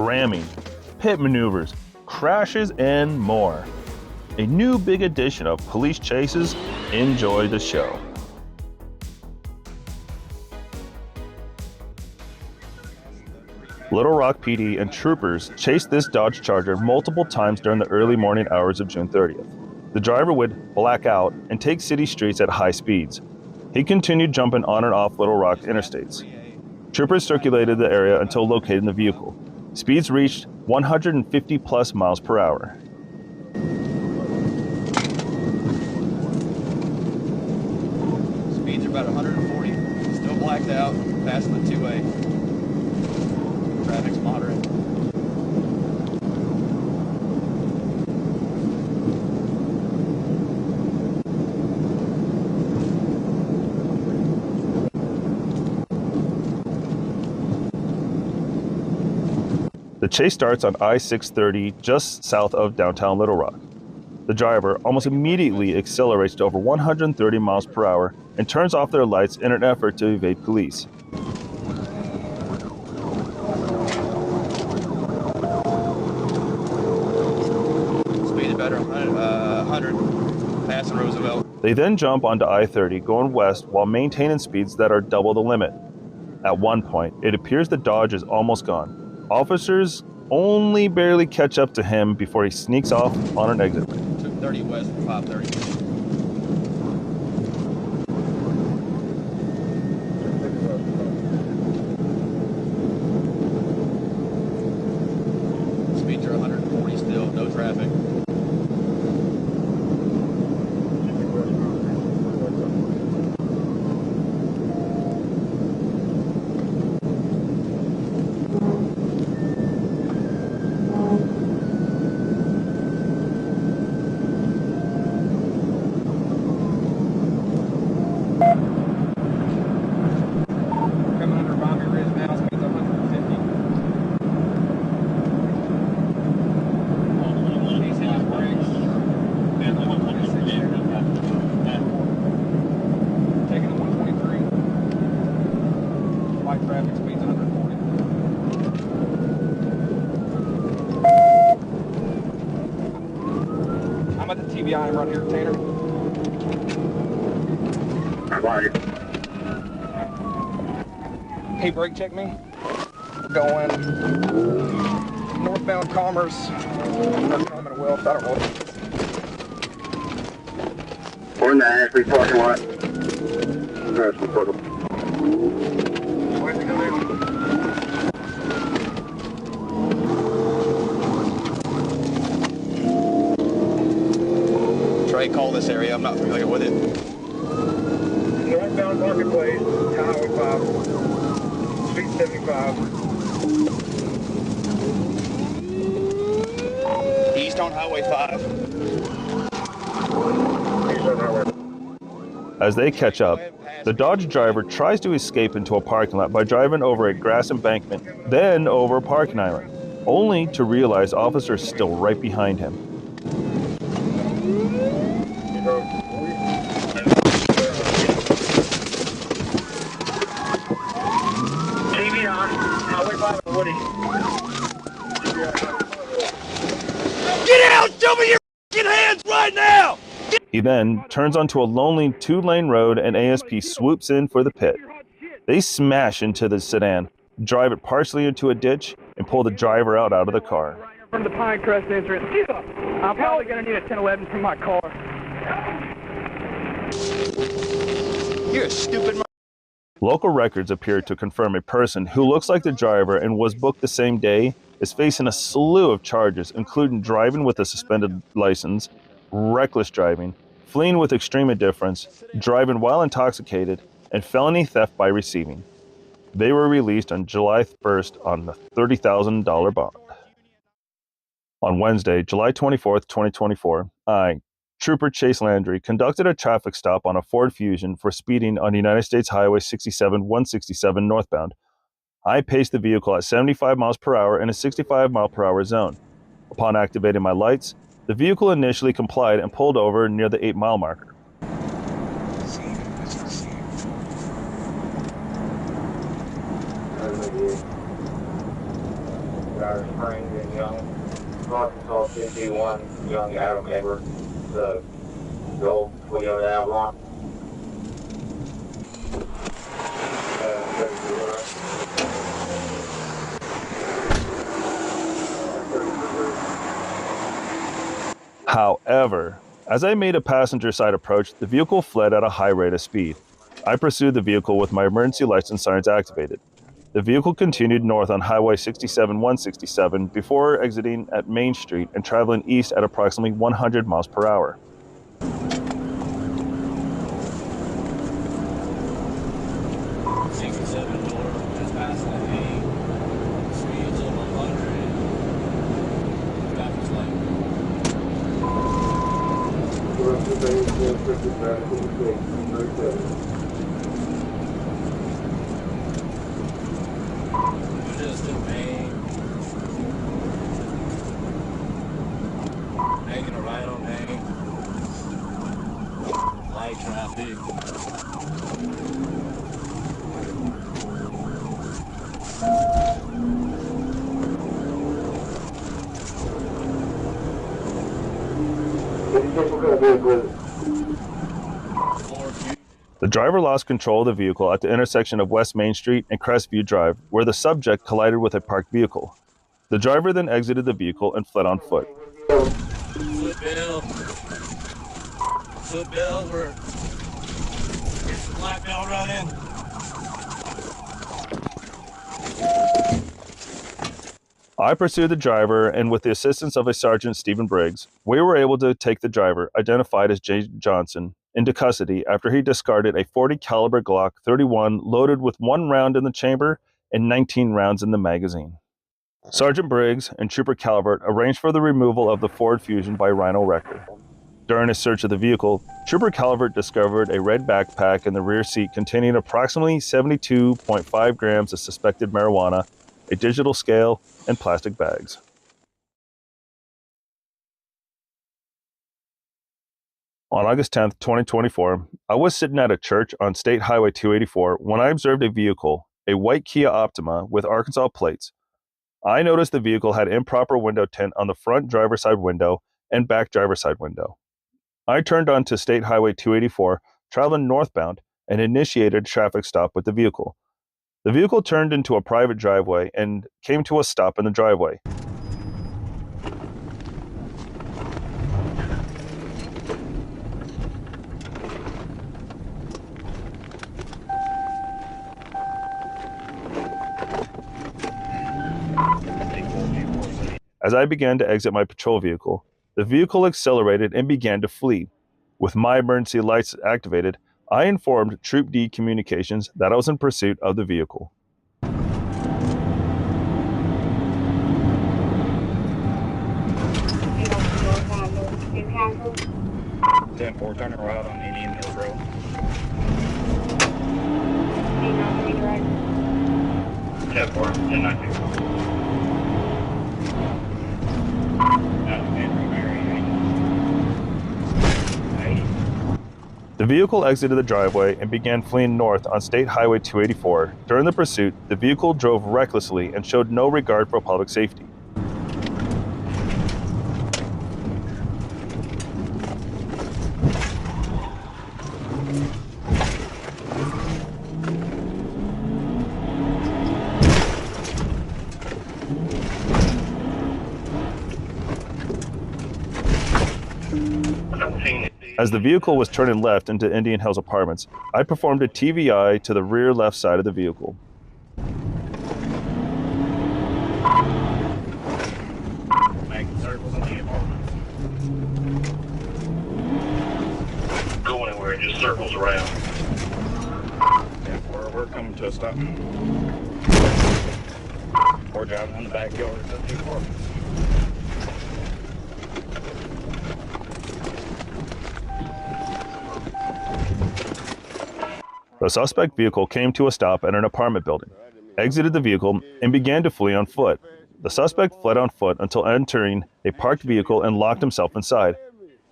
ramming, pit maneuvers, crashes, and more. A new big edition of police chases. Enjoy the show. Little Rock PD and troopers chased this Dodge Charger multiple times during the early morning hours of June 30th. The driver would black out and take city streets at high speeds. He continued jumping on and off Little Rock interstates. Troopers circulated the area until locating the vehicle. Speeds reached 150 plus miles per hour. Speeds are about 140, still blacked out, passing the two-way. Traffic's moderate. The chase starts on I-630 just south of downtown Little Rock. The driver almost immediately accelerates to over 130 miles per hour and turns off their lights in an effort to evade police. Speed better, 100, passing Roosevelt. They then jump onto I-30 going west while maintaining speeds that are double the limit. At one point, it appears the Dodge is almost gone. Officers only barely catch up to him before he sneaks off on an exit. 230 west from 530. Speeds are 140 still, no traffic. Traffic speeds 140. I'm at the TBI. I'm right here, Tanner. Hey, brake check me. Going northbound Commerce. I'm at a well. I don't know. We're in the Ashley parking lot. Trey, call this area. I'm not familiar with it. Northbound Marketplace, Highway 5, Street 75. East on Highway 5. East on Highway. As they catch up, the Dodge driver tries to escape into a parking lot by driving over a grass embankment, then over a parking island, only to realize officers still right behind him. TV on, Highway 5 and Woody. Get out! Show me your f***ing hands right now! He then turns onto a lonely two-lane road and ASP swoops in for the pit. They smash into the sedan, drive it partially into a ditch, and pull the driver out of the car. From the Pinecrest entrance. I'm probably going to need a 1011 from my car. You're a stupid. Local records appear to confirm a person who looks like the driver and was booked the same day is facing a slew of charges, including driving with a suspended license, reckless driving, fleeing with extreme indifference, driving while intoxicated, and felony theft by receiving. They were released on July 1st on a $30,000 bond. On Wednesday, July 24th, 2024, Trooper Chase Landry, conducted a traffic stop on a Ford Fusion for speeding on United States Highway 67-167 northbound. I paced the vehicle at 75 miles per hour in a 65 mile per hour zone. Upon activating my lights, the vehicle initially complied and pulled over near the 8-mile marker. Center Springs in Young, Arkansas, 1021, Young Adam Edward, the old Toyota Avalon. However, as I made a passenger side approach, the vehicle fled at a high rate of speed. I pursued the vehicle with my emergency license sirens activated. The vehicle continued north on Highway 67-167 before exiting at Main Street and traveling east at approximately 100 miles per hour. 67 north, just past the 8. Speeds over 100. Traffic's like. Just a main. Making a right on main. Light traffic. The driver lost control of the vehicle at the intersection of West Main Street and Crestview Drive, where the subject collided with a parked vehicle. The driver then exited the vehicle and fled on foot. Flip Bill. Flip Bill, we're it's the black belt running. I pursued the driver, and with the assistance of a Sergeant Stephen Briggs, we were able to take the driver, identified as Jay Johnson, into custody after he discarded a .40 caliber Glock 31 loaded with 1 round in the chamber and 19 rounds in the magazine. Sergeant Briggs and Trooper Calvert arranged for the removal of the Ford Fusion by Rhino Wrecker. During a search of the vehicle, Trooper Calvert discovered a red backpack in the rear seat containing approximately 72.5 grams of suspected marijuana, a digital scale, and plastic bags. On August 10, 2024, I was sitting at a church on State Highway 284 when I observed a vehicle, a white Kia Optima with Arkansas plates. I noticed the vehicle had improper window tint on the front driver's side window and back driver's side window. I turned onto State Highway 284, traveling northbound, and initiated a traffic stop with the vehicle. The vehicle turned into a private driveway and came to a stop in the driveway. As I began to exit my patrol vehicle, the vehicle accelerated and began to flee. With my emergency lights activated, I informed Troop D Communications that I was in pursuit of the vehicle. 10-4, turning right on Indian Hills Road. Right. 10-4, 10-19. The vehicle exited the driveway and began fleeing north on State Highway 284. During the pursuit, the vehicle drove recklessly and showed no regard for public safety. As the vehicle was turning left into Indian Hills Apartments, I performed a TVI to the rear left side of the vehicle. Making circles in the apartments. Go anywhere, just circles around. Yeah, we're coming to a stop. We're driving in the backyard of the apartments. The suspect vehicle came to a stop at an apartment building, exited the vehicle, and began to flee on foot. The suspect fled on foot until entering a parked vehicle and locked himself inside.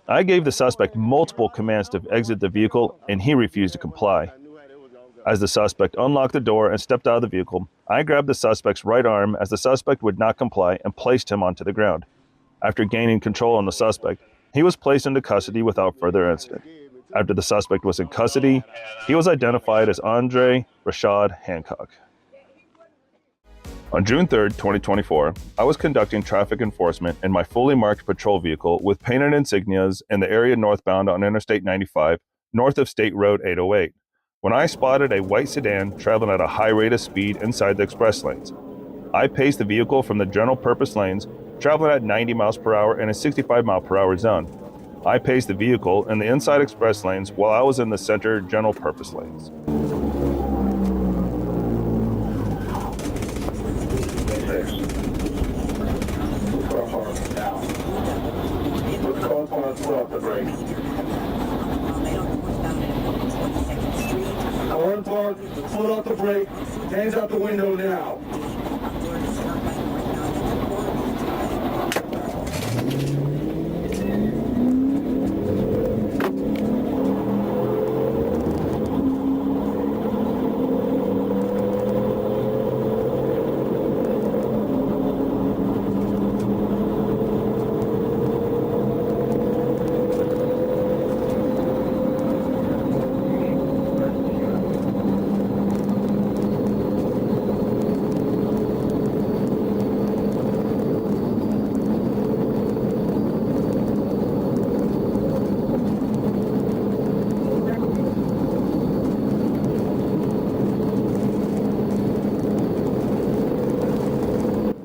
I gave the suspect multiple commands to exit the vehicle, and he refused to comply. As the suspect unlocked the door and stepped out of the vehicle, I grabbed the suspect's right arm as the suspect would not comply and placed him onto the ground. After gaining control on the suspect, he was placed into custody without further incident. After the suspect was in custody, he was identified as Andre Rashad Hancock. On June 3, 2024, I was conducting traffic enforcement in my fully marked patrol vehicle with painted insignias in the area northbound on Interstate 95, north of State Road 808, when I spotted a white sedan traveling at a high rate of speed inside the express lanes. I paced the vehicle from the general purpose lanes, traveling at 90 miles per hour in a 65 mile per hour zone. I paced the vehicle in the inside express lanes while I was in the center general purpose lanes. Pull out the brake, hands out the window now.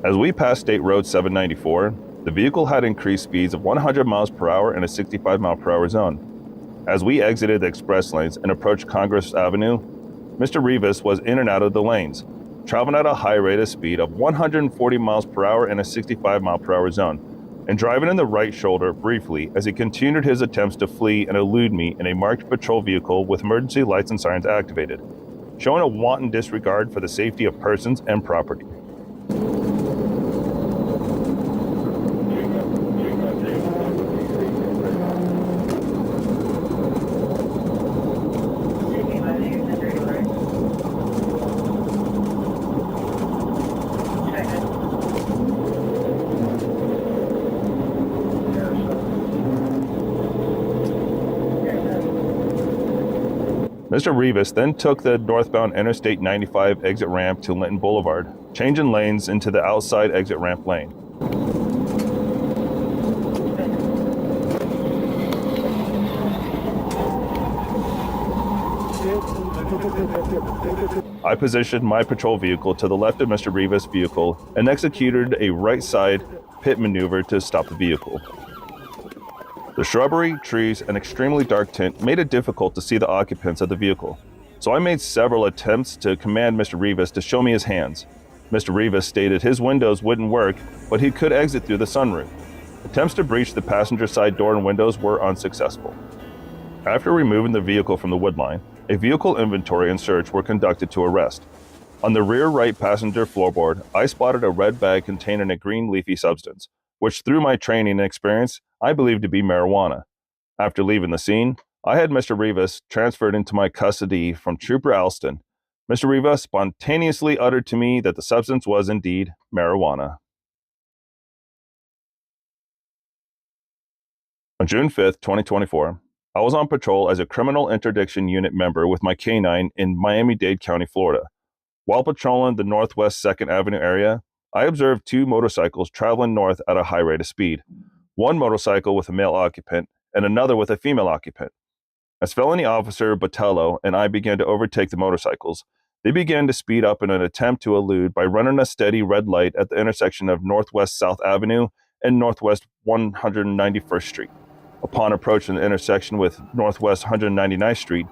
As we passed State Road 794, the vehicle had increased speeds of 100 miles per hour in a 65 mile per hour zone. As we exited the express lanes and approached Congress Avenue, Mr. Rivas was in and out of the lanes, traveling at a high rate of speed of 140 miles per hour in a 65 mile per hour zone, and driving in the right shoulder briefly as he continued his attempts to flee and elude me in a marked patrol vehicle with emergency lights and sirens activated, showing a wanton disregard for the safety of persons and property. Mr. Rivas then took the northbound Interstate 95 exit ramp to Linton Boulevard, changing lanes into the outside exit ramp lane. I positioned my patrol vehicle to the left of Mr. Rivas' vehicle and executed a right side pit maneuver to stop the vehicle. The shrubbery, trees, and extremely dark tint made it difficult to see the occupants of the vehicle, so I made several attempts to command Mr. Rivas to show me his hands. Mr. Rivas stated his windows wouldn't work, but he could exit through the sunroof. Attempts to breach the passenger side door and windows were unsuccessful. After removing the vehicle from the wood line, a vehicle inventory and search were conducted to arrest. On the rear right passenger floorboard, I spotted a red bag containing a green leafy substance, which through my training and experience, I believed to be marijuana. After leaving the scene, I had Mr. Rivas transferred into my custody from Trooper Alston. Mr. Rivas spontaneously uttered to me that the substance was indeed marijuana. On June 5th, 2024, I was on patrol as a criminal interdiction unit member with my K-9 in Miami-Dade County, Florida. While patrolling the Northwest 2nd Avenue area, I observed two motorcycles traveling north at a high rate of speed. One motorcycle with a male occupant and another with a female occupant. As felony officer Botello and I began to overtake the motorcycles, they began to speed up in an attempt to elude by running a steady red light at the intersection of Northwest South Avenue and Northwest 191st Street. Upon approaching the intersection with Northwest 199th Street,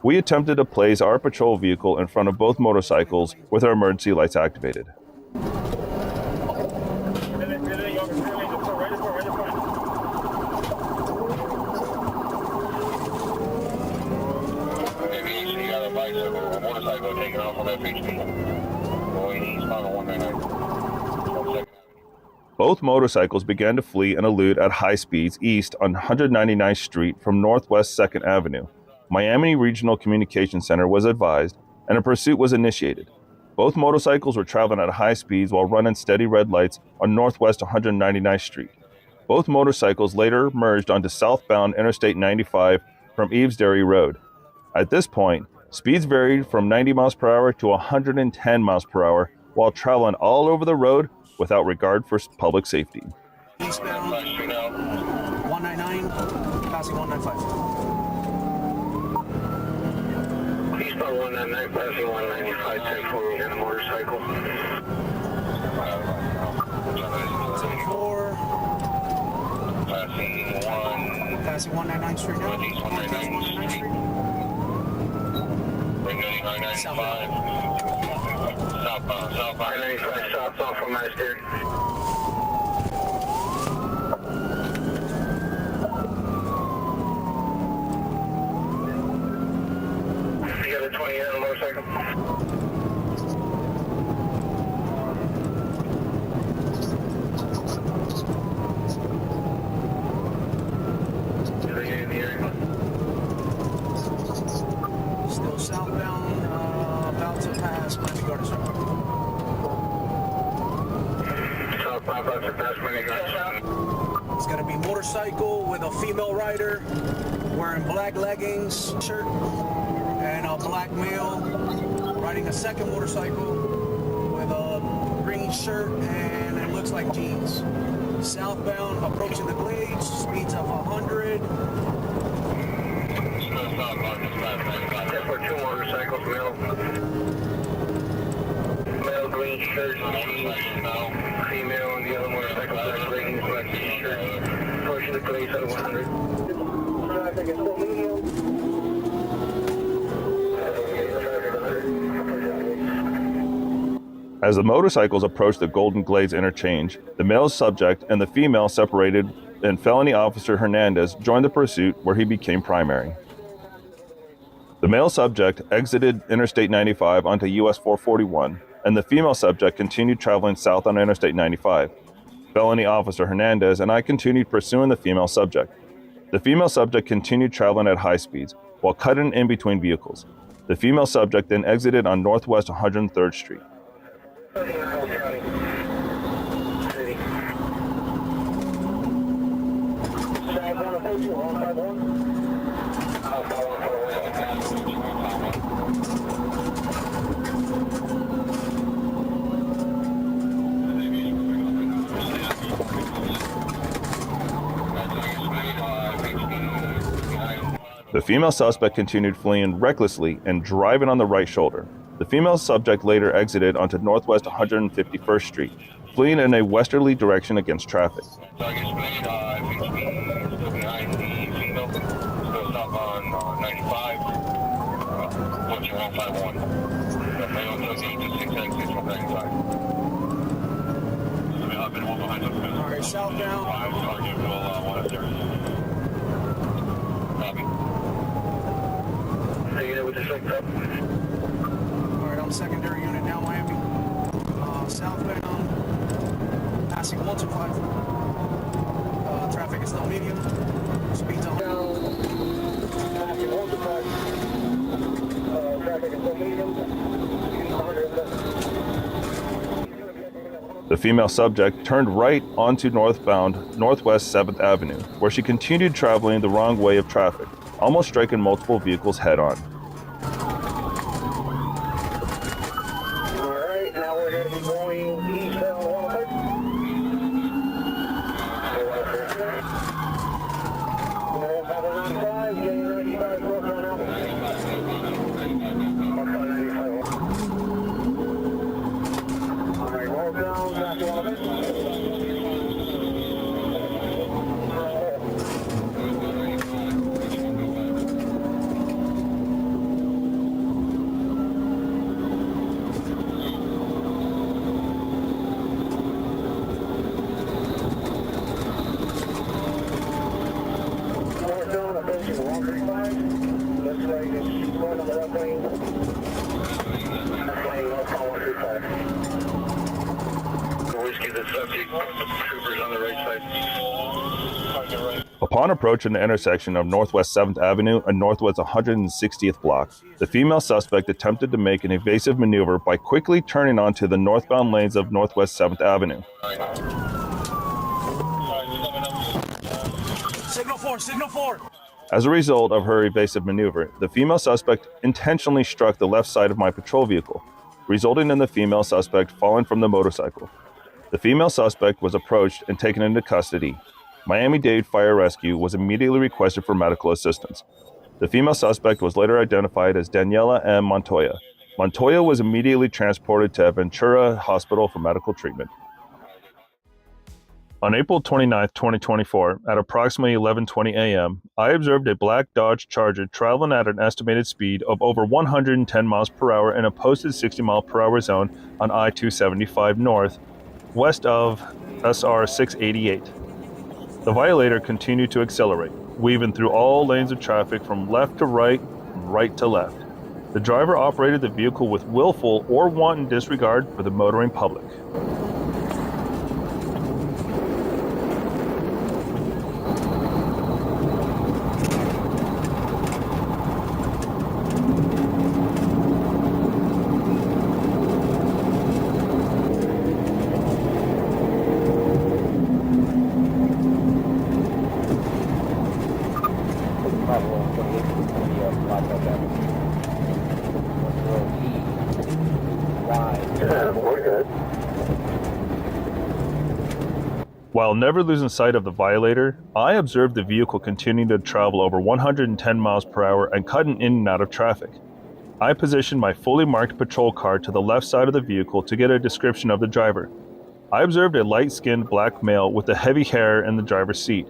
we attempted to place our patrol vehicle in front of both motorcycles with our emergency lights activated. Both motorcycles began to flee and elude at high speeds east on 199th Street from Northwest 2nd Avenue. Miami Regional Communication Center was advised and a pursuit was initiated. Both motorcycles were traveling at high speeds while running steady red lights on Northwest 199th Street. Both motorcycles later merged onto southbound Interstate 95 from Eves-Dairy Road. At this point, speeds varied from 90 miles per hour to 110 miles per hour while traveling all over the road without regard for public safety. Eastbound 199, passing 195. Eastbound 199, passing 195, 10-4, and a motorcycle. 10-4, passing 199 Street now. 199 Street. Southbound 95, southbound from Master. You got a 20 on a motorcycle? Still southbound, about to pass Miami Gardens. Southbound about to pass Miami Gardens. It's got to be motorcycle with a female rider wearing black leggings, shirt, and a black male riding a second motorcycle with a green shirt and it looks like jeans. Southbound, approaching the Glades, speeds of 100. For two motorcycles, male green shirt, jeans, female on the other motorcycle, black leggings, black t-shirt, pushing the Glades at 100. Traffic is still medium. As the motorcycles approached the Golden Glades interchange, the male subject and the female separated, and felony officer Hernandez joined the pursuit where he became primary. The male subject exited Interstate 95 onto US 441, and the female subject continued traveling south on Interstate 95. Felony officer Hernandez and I continued pursuing the female subject. The female subject continued traveling at high speeds while cutting in between vehicles. The female subject then exited on Northwest 103rd Street. The female suspect continued fleeing recklessly and driving on the right shoulder. The female subject later exited onto Northwest 151st Street, fleeing in a westerly direction against traffic. Alright, southbound. Alright, I'm secondary unit now, Miami. Southbound, passing 125. Traffic is still medium. Speeds on. Passing 125. Traffic is still medium. The female subject turned right onto northbound Northwest 7th Avenue, where she continued traveling the wrong way of traffic, almost striking multiple vehicles head-on. Alright, now we're going to be going eastbound 103rd. Getting ready to work on out. Alright, roll down, back to 103rd. Upon approaching the intersection of Northwest 7th Avenue and Northwest 160th block, the female suspect attempted to make an evasive maneuver by quickly turning onto the northbound lanes of Northwest 7th Avenue. Signal 4. As a result of her evasive maneuver, the female suspect intentionally struck the left side of my patrol vehicle, resulting in the female suspect falling from the motorcycle. The female suspect was approached and taken into custody. Miami-Dade Fire Rescue was immediately requested for medical assistance. The female suspect was later identified as Daniela M. Montoya. Montoya was immediately transported to Ventura Hospital for medical treatment. On April 29, 2024, at approximately 11:20 a.m., I observed a black Dodge Charger traveling at an estimated speed of over 110 miles per hour in a posted 60 mile per hour zone on I-275 north, west of SR 688. The violator continued to accelerate, weaving through all lanes of traffic from left to right and right to left. The driver operated the vehicle with willful or wanton disregard for the motoring public. While never losing sight of the violator, I observed the vehicle continuing to travel over 110 miles per hour and cutting in and out of traffic. I positioned my fully marked patrol car to the left side of the vehicle to get a description of the driver. I observed a light-skinned black male with a heavy hair in the driver's seat,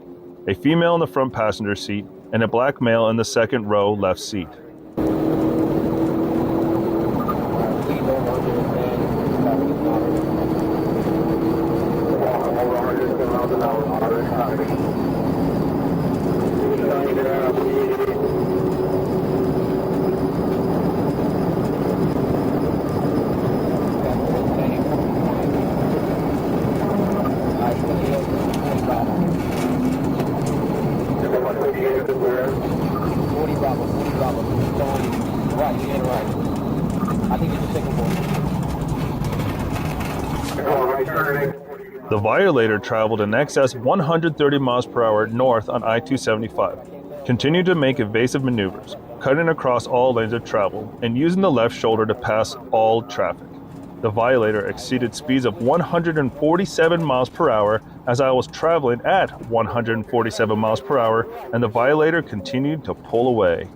a female in the front passenger seat, and a black male in the second row left seat. The violator traveled in excess 130 miles per hour north on I-275, continued to make evasive maneuvers, cutting across all lanes of travel, and using the left shoulder to pass all traffic. The violator exceeded speeds of 147 miles per hour as I was traveling at 147 miles per hour, and the violator continued to pull away.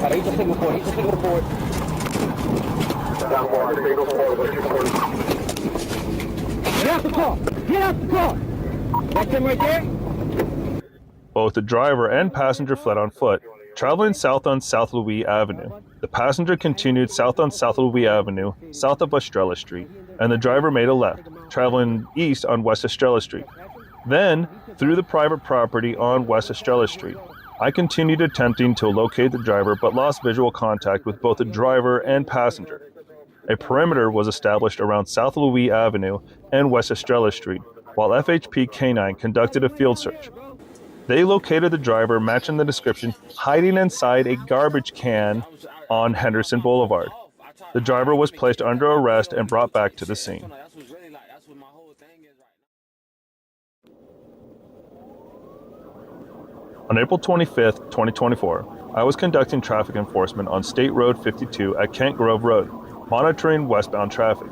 Get out the car! Get out the car! That's him right there? Both the driver and passenger fled on foot, traveling south on South Louis Avenue. The passenger continued south on South Louis Avenue, south of Estrella Street, and the driver made a left, traveling east on West Estrella Street. Then, through the private property on West Estrella Street. I continued attempting to locate the driver but lost visual contact with both the driver and passenger. A perimeter was established around South Louis Avenue and West Estrella Street, while FHP K-9 conducted a field search. They located the driver matching the description, hiding inside a garbage can on Henderson Boulevard. The driver was placed under arrest and brought back to the scene. On April 25, 2024, I was conducting traffic enforcement on State Road 52 at Kent Grove Road, monitoring westbound traffic.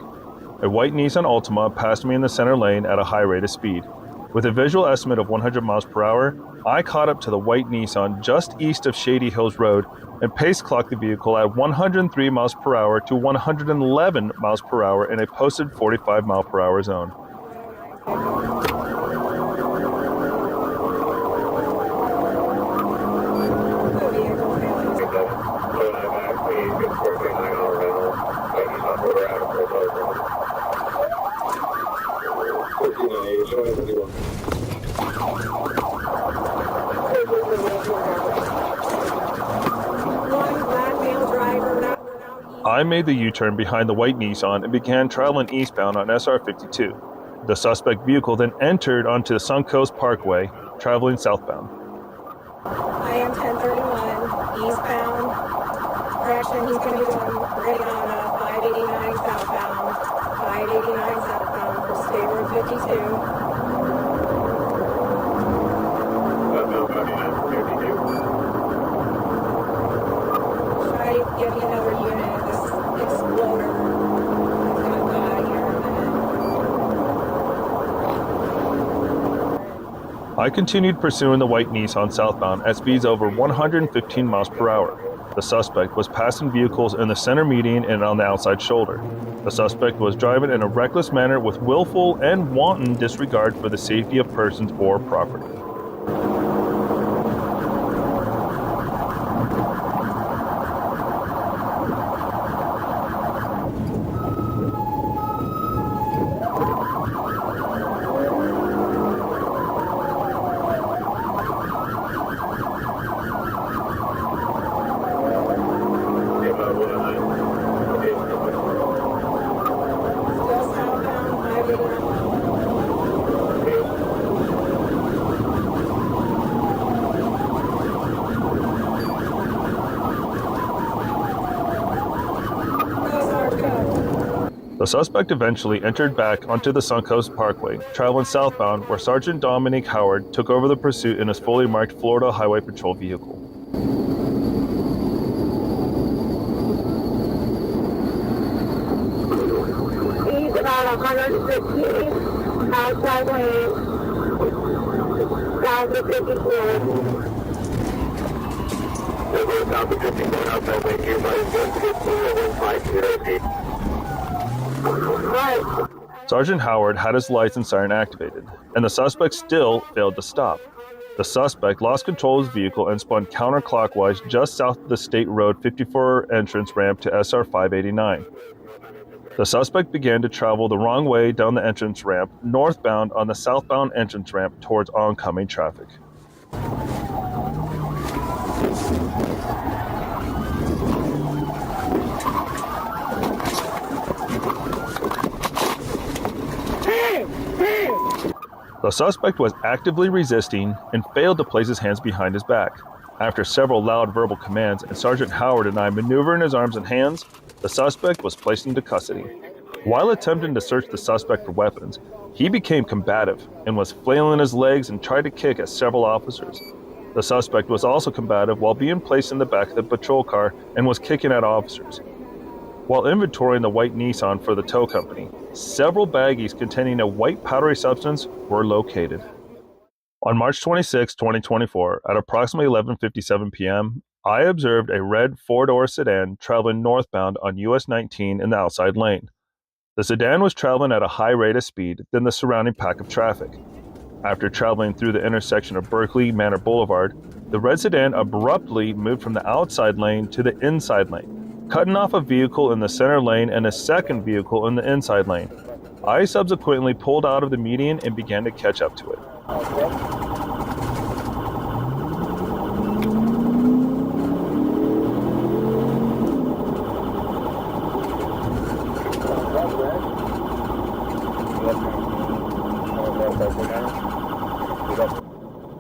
A white Nissan Altima passed me in the center lane at a high rate of speed. With a visual estimate of 100 miles per hour, I caught up to the white Nissan just east of Shady Hills Road and pace clocked the vehicle at 103 miles per hour to 111 miles per hour in a posted 45 mile per hour zone. I made the U-turn behind the white Nissan and began traveling eastbound on SR 52. The suspect vehicle then entered onto the Suncoast Parkway, traveling southbound. I am 1031 eastbound. Correction, he's going to be ready on 589 southbound. 589 southbound for State Road 52. Try getting another unit. This exploder is going to die here in a minute. I continued pursuing the white Nissan southbound at speeds over 115 miles per hour. The suspect was passing vehicles in the center median and on the outside shoulder. The suspect was driving in a reckless manner with willful and wanton disregard for the safety of persons or property. Still southbound, 589. The suspect eventually entered back onto the Suncoast Parkway, traveling southbound, where Sergeant Dominic Howard took over the pursuit in his fully marked Florida Highway Patrol vehicle. He's about 115 outside lane, south of 54. Over south of 54 outside lane, here by 115 and 150 feet. Right. Sergeant Howard had his lights and siren activated, and the suspect still failed to stop. The suspect lost control of his vehicle and spun counterclockwise just south of the State Road 54 entrance ramp to SR 589. The suspect began to travel the wrong way down the entrance ramp, northbound on the southbound entrance ramp towards oncoming traffic. The suspect was actively resisting and failed to place his hands behind his back. After several loud verbal commands and Sergeant Howard and I maneuvering his arms and hands, the suspect was placed into custody. While attempting to search the suspect for weapons, he became combative and was flailing his legs and tried to kick at several officers. The suspect was also combative while being placed in the back of the patrol car and was kicking at officers. While inventorying the white Nissan for the tow company, several baggies containing a white powdery substance were located. On March 26, 2024, at approximately 11:57 p.m., I observed a red four-door sedan traveling northbound on US 19 in the outside lane. The sedan was traveling at a high rate of speed than the surrounding pack of traffic. After traveling through the intersection of Berkeley Manor Boulevard, the red sedan abruptly moved from the outside lane to the inside lane, cutting off a vehicle in the center lane and a second vehicle in the inside lane. I subsequently pulled out of the median and began to catch up to it.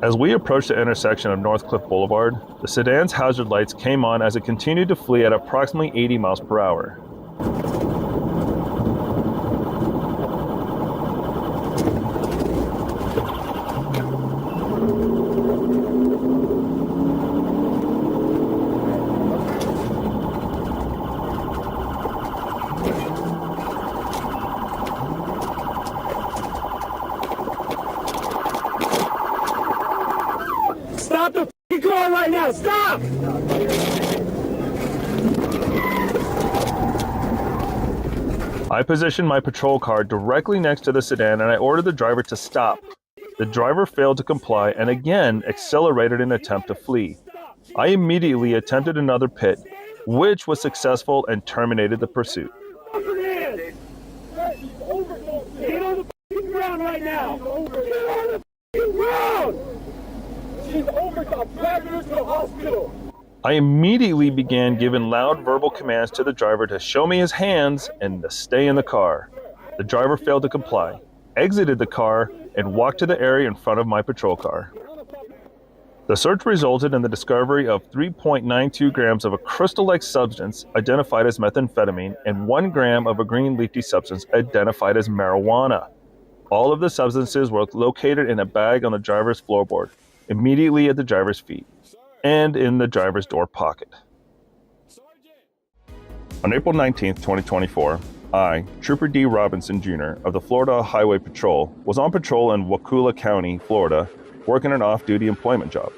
As we approached the intersection of Northcliffe Boulevard, the sedan's hazard lights came on as it continued to flee at approximately 80 miles per hour. Stop the f***ing car right now! Stop! I positioned my patrol car directly next to the sedan and I ordered the driver to stop. The driver failed to comply and again accelerated in an attempt to flee. I immediately attempted another pit, which was successful and terminated the pursuit. Get on the f***ing ground right now! Get on the f***ing ground! She's overdosed. I'm dragging her to the hospital. I immediately began giving loud verbal commands to the driver to show me his hands and to stay in the car. The driver failed to comply, exited the car, and walked to the area in front of my patrol car. The search resulted in the discovery of 3.92 grams of a crystal-like substance identified as methamphetamine and 1 gram of a green leafy substance identified as marijuana. All of the substances were located in a bag on the driver's floorboard, immediately at the driver's feet, and in the driver's door pocket. On April 19, 2024, I, Trooper D. Robinson Jr. of the Florida Highway Patrol, was on patrol in Wakulla County, Florida, working an off-duty employment job.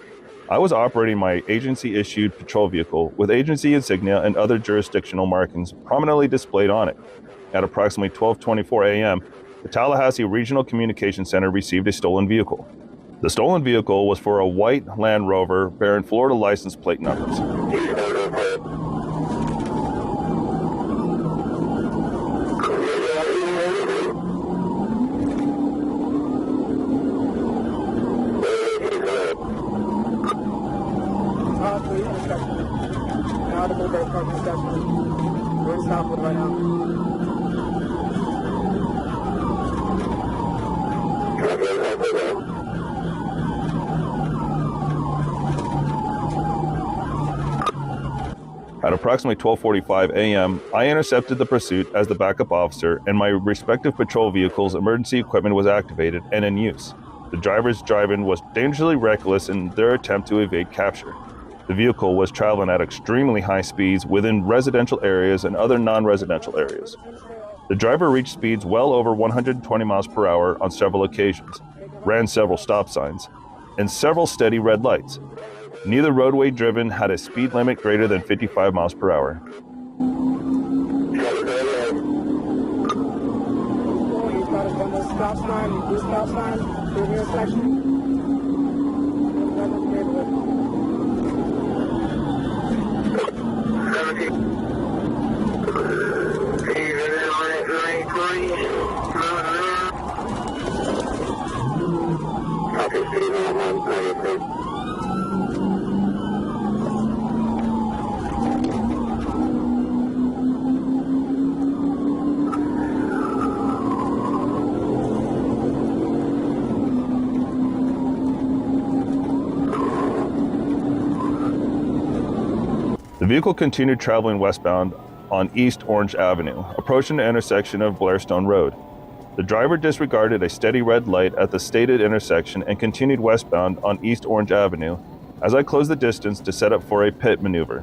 I was operating my agency-issued patrol vehicle with agency insignia and other jurisdictional markings prominently displayed on it. At approximately 12:24 a.m., the Tallahassee Regional Communications Center received a stolen vehicle. The stolen vehicle was for a white Land Rover bearing Florida license plate numbers. We're in Southwood right now. At approximately 12:45 a.m., I intercepted the pursuit as the backup officer, and my respective patrol vehicles' emergency equipment was activated and in use. The driver's driving was dangerously reckless in their attempt to evade capture. The vehicle was traveling at extremely high speeds within residential areas and other non-residential areas. The driver reached speeds well over 120 miles per hour on several occasions, ran several stop signs, and several steady red lights. Neither roadway driven had a speed limit greater than 55 miles per hour. Stop sign, blue stop sign, through the intersection. The vehicle continued traveling westbound on East Orange Avenue, approaching the intersection of Blairstone Road. The driver disregarded a steady red light at the stated intersection and continued westbound on East Orange Avenue as I closed the distance to set up for a pit maneuver.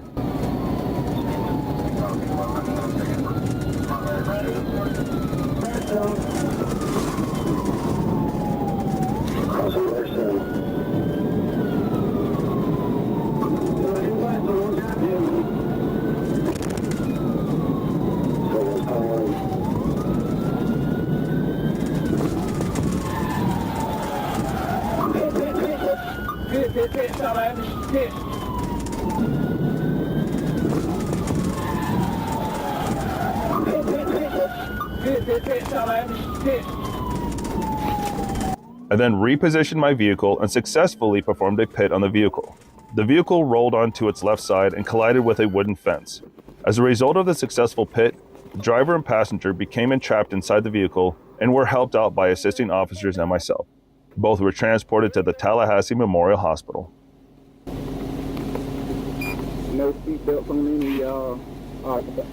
I then repositioned my vehicle and successfully performed a pit on the vehicle. The vehicle rolled onto its left side and collided with a wooden fence. As a result of the successful pit, the driver and passenger became entrapped inside the vehicle and were helped out by assisting officers and myself. Both were transported to the Tallahassee Memorial Hospital. No seatbelts on any occupants.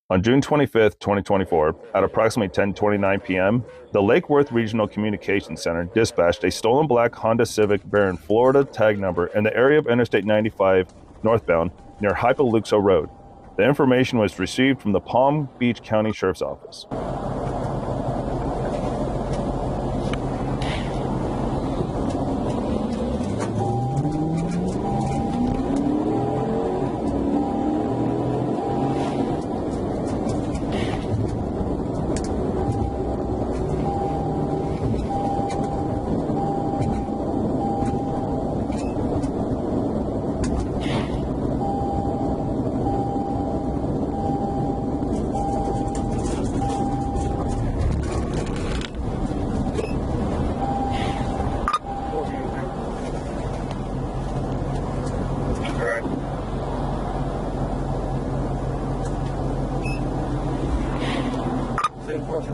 On June 25, 2024, at approximately 10:29 p.m., the Lake Worth Regional Communications Center dispatched a stolen black Honda Civic bearing Florida tag number in the area of Interstate 95 northbound near Hypaluxo Road. The information was received from the Palm Beach County Sheriff's Office. Right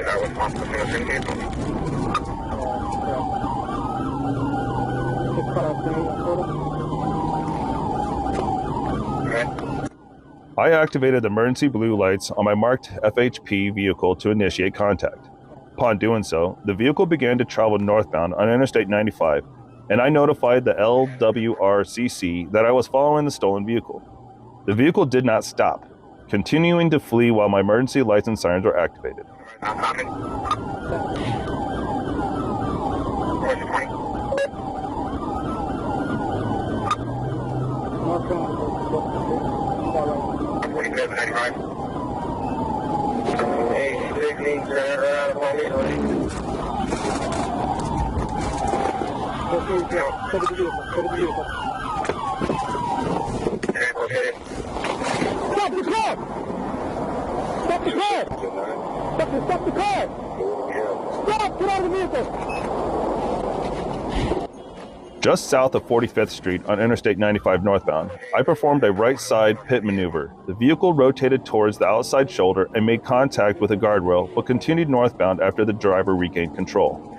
now, what's possible for the vehicle? I activated the emergency blue lights on my marked FHP vehicle to initiate contact. Upon doing so, the vehicle began to travel northbound on Interstate 95, and I notified the LWRCC that I was following the stolen vehicle. The vehicle did not stop, continuing to flee while my emergency lights and sirens were activated. Stop the car! Stop the car! Stop the car! Stop! Get out of the vehicle! Just south of 45th Street on Interstate 95 northbound, I performed a right side pit maneuver. The vehicle rotated towards the outside shoulder and made contact with a guardrail, but continued northbound after the driver regained control.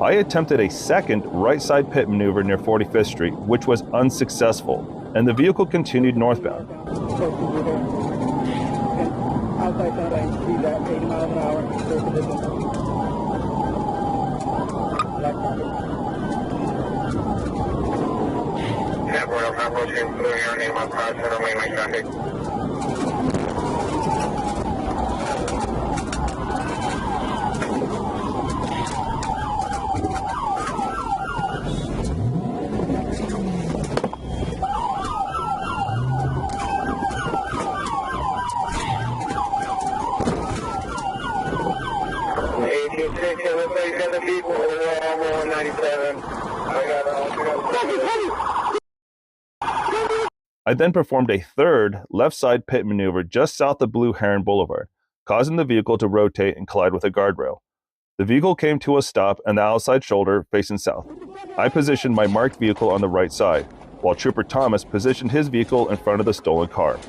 I attempted a second right side pit maneuver near 45th Street, which was unsuccessful, and the vehicle continued northbound. Outside center lane, speed at 80 miles an hour, clear position. Black copy. Approaching blue air name on car, center lane, light traffic. I then performed a third left side pit maneuver just south of Blue Heron Boulevard, causing the vehicle to rotate and collide with a guardrail. The vehicle came to a stop on the outside shoulder facing south. I positioned my marked vehicle on the right side, while Trooper Thomas positioned his vehicle in front of the stolen car.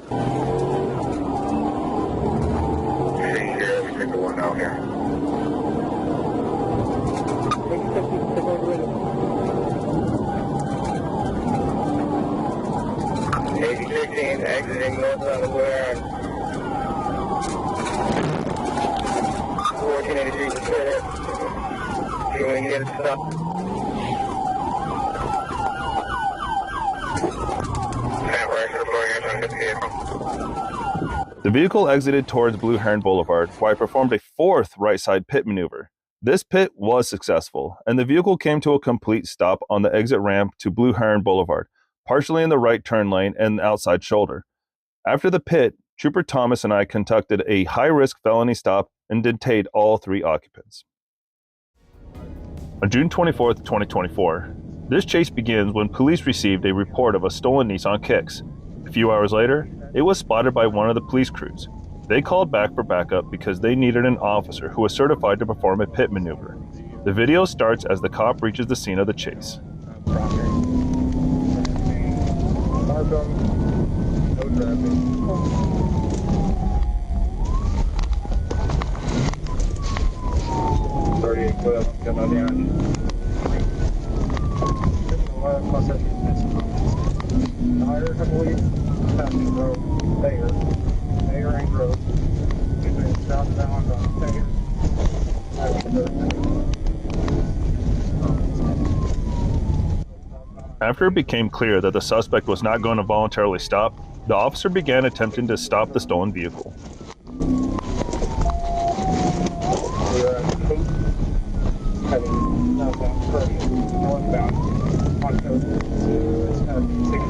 Exiting north out of where 1483 clear. See when you get it stopped. The vehicle exited towards Blue Heron Boulevard, where I performed a fourth right side pit maneuver. This pit was successful, and the vehicle came to a complete stop on the exit ramp to Blue Heron Boulevard, partially in the right turn lane and outside shoulder. After the pit, Trooper Thomas and I conducted a high-risk felony stop and detained all three occupants. On June 24, 2024, this chase begins when police received a report of a stolen Nissan Kicks. A few hours later, it was spotted by one of the police crews. They called back for backup because they needed an officer who was certified to perform a pit maneuver. The video starts as the cop reaches the scene of the chase. Tires, I believe, passing road, Thayer and road, between southbound on Thayer, passing After it became clear that the suspect was not going to voluntarily stop, the officer began attempting to stop the stolen vehicle. We're at Coast, heading southbound, northbound on Coast, it's passing 60.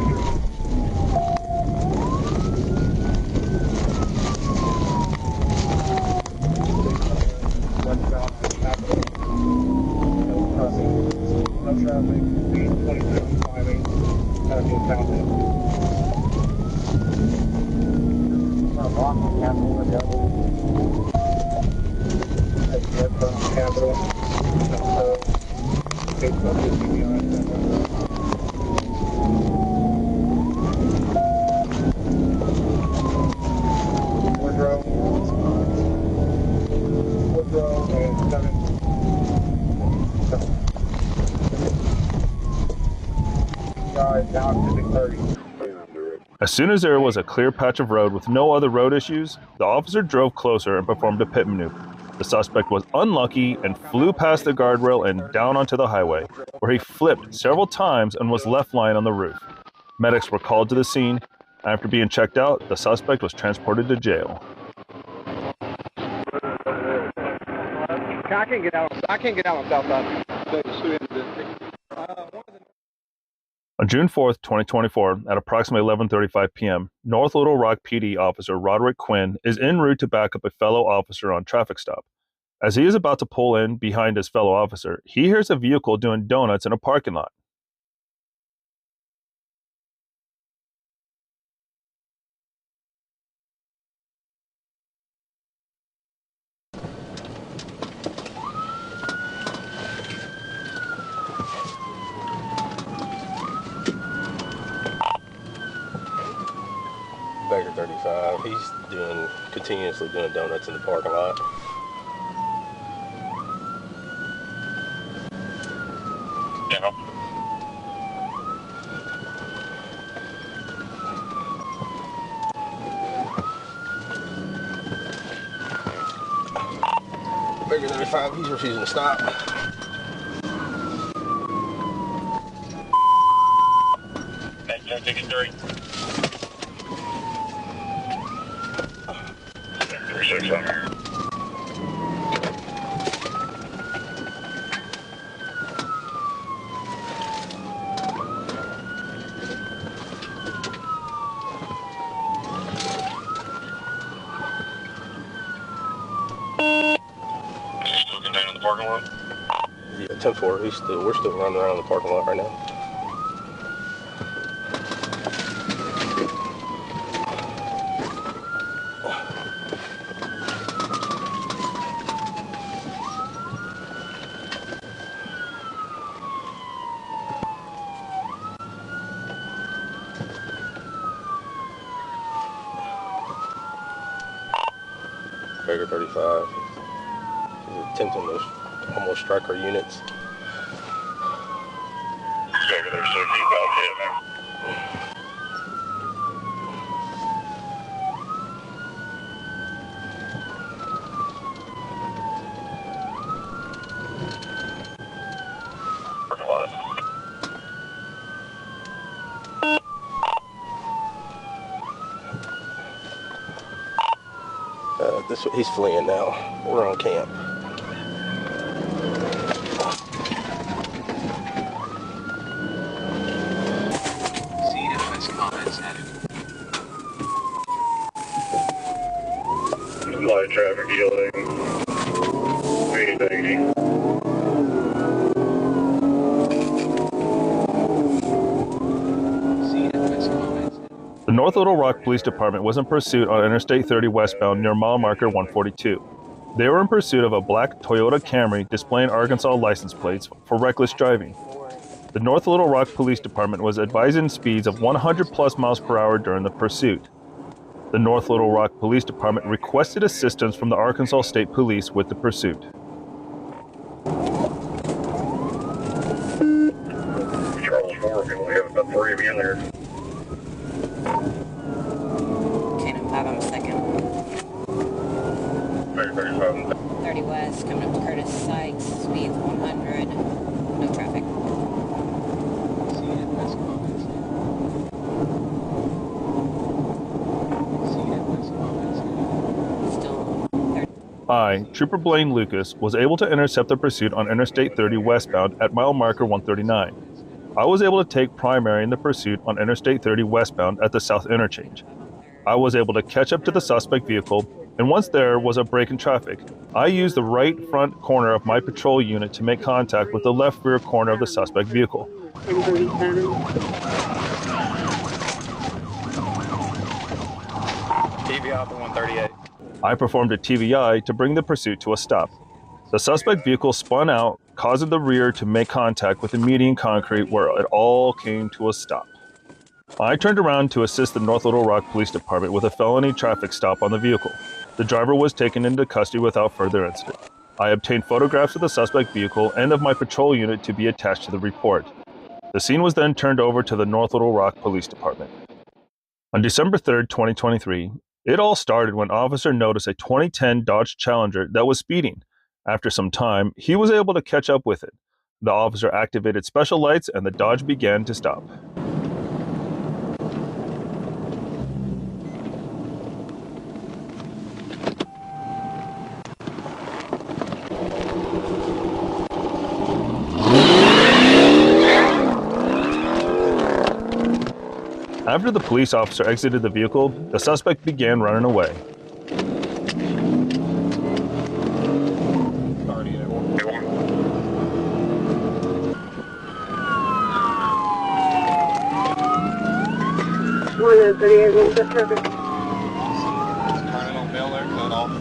Westbound on Capitol, no crossing, no traffic, speed 27 climbing, passing Fountain. Block on Capitol, the other. Westbound on Capitol, Facebook is behind that. Woodrow and 7. Guys down to 630. As soon as there was a clear patch of road with no other road issues, the officer drove closer and performed a pit maneuver. The suspect was unlucky and flew past the guardrail and down onto the highway, where he flipped several times and was left lying on the roof. Medics were called to the scene. After being checked out, the suspect was transported to jail. I can't get out on Southside. On June 4th, 2024, at approximately 11:35 p.m., North Little Rock PD officer Roderick Quinn is en route to back up a fellow officer on traffic stop. As he is about to pull in behind his fellow officer, he hears a vehicle doing donuts in a parking lot. Baker 35, he's continuously doing donuts in the parking lot. Yeah. Baker 35, he's refusing to stop. Ticket 3. 3600. Still contained in the parking lot? Yeah, 10-4. We're still running around the parking lot right now. Baker 35. He's attempting to almost strike our units. Baker 36, he's about hit, man. He's fleeing now. We're on camp. CFS comments added. Light traffic yielding. 80. The North Little Rock Police Department was in pursuit on Interstate 30 westbound near mile marker 142. They were in pursuit of a black Toyota Camry displaying Arkansas license plates for reckless driving. The North Little Rock Police Department was advising speeds of 100 plus miles per hour during the pursuit. The North Little Rock Police Department requested assistance from the Arkansas State Police with the pursuit. Charles 4, we only have about 3 of you in there. I, Trooper Blaine Lucas, was able to intercept the pursuit on Interstate 30 westbound at mile marker 139. I was able to take primary in the pursuit on Interstate 30 westbound at the South Interchange. I was able to catch up to the suspect vehicle, and once there was a break in traffic, I used the right front corner of my patrol unit to make contact with the left rear corner of the suspect vehicle. 1037. TVI for 138. I performed a TVI to bring the pursuit to a stop. The suspect vehicle spun out, causing the rear to make contact with the median concrete where it all came to a stop. I turned around to assist the North Little Rock Police Department with a felony traffic stop on the vehicle. The driver was taken into custody without further incident. I obtained photographs of the suspect vehicle and of my patrol unit to be attached to the report. The scene was then turned over to the North Little Rock Police Department. On December 3rd, 2023, it all started when an officer noticed a 2010 Dodge Challenger that was speeding. After some time, he was able to catch up with it. The officer activated special lights and the Dodge began to stop. After the police officer exited the vehicle, the suspect began running away. Colonel Miller cut off.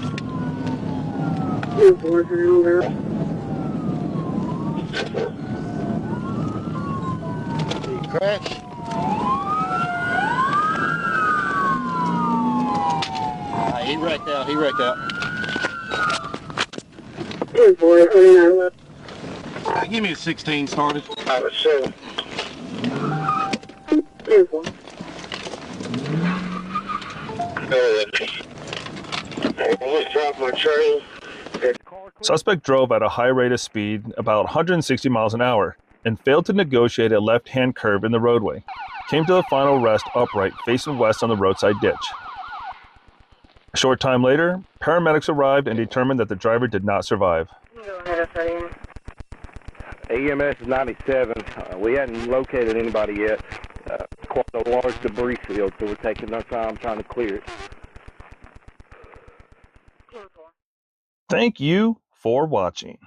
He crashed. He wrecked out. Give me a 16 started. I was so. Almost dropped my train. Suspect drove at a high rate of speed, about 160 miles an hour, and failed to negotiate a left-hand curve in the roadway. Came to the final rest upright, facing west on the roadside ditch. A short time later, paramedics arrived and determined that the driver did not survive. EMS is 97. We hadn't located anybody yet. Quite a large debris field, so we're taking our time trying to clear it. Thank you for watching.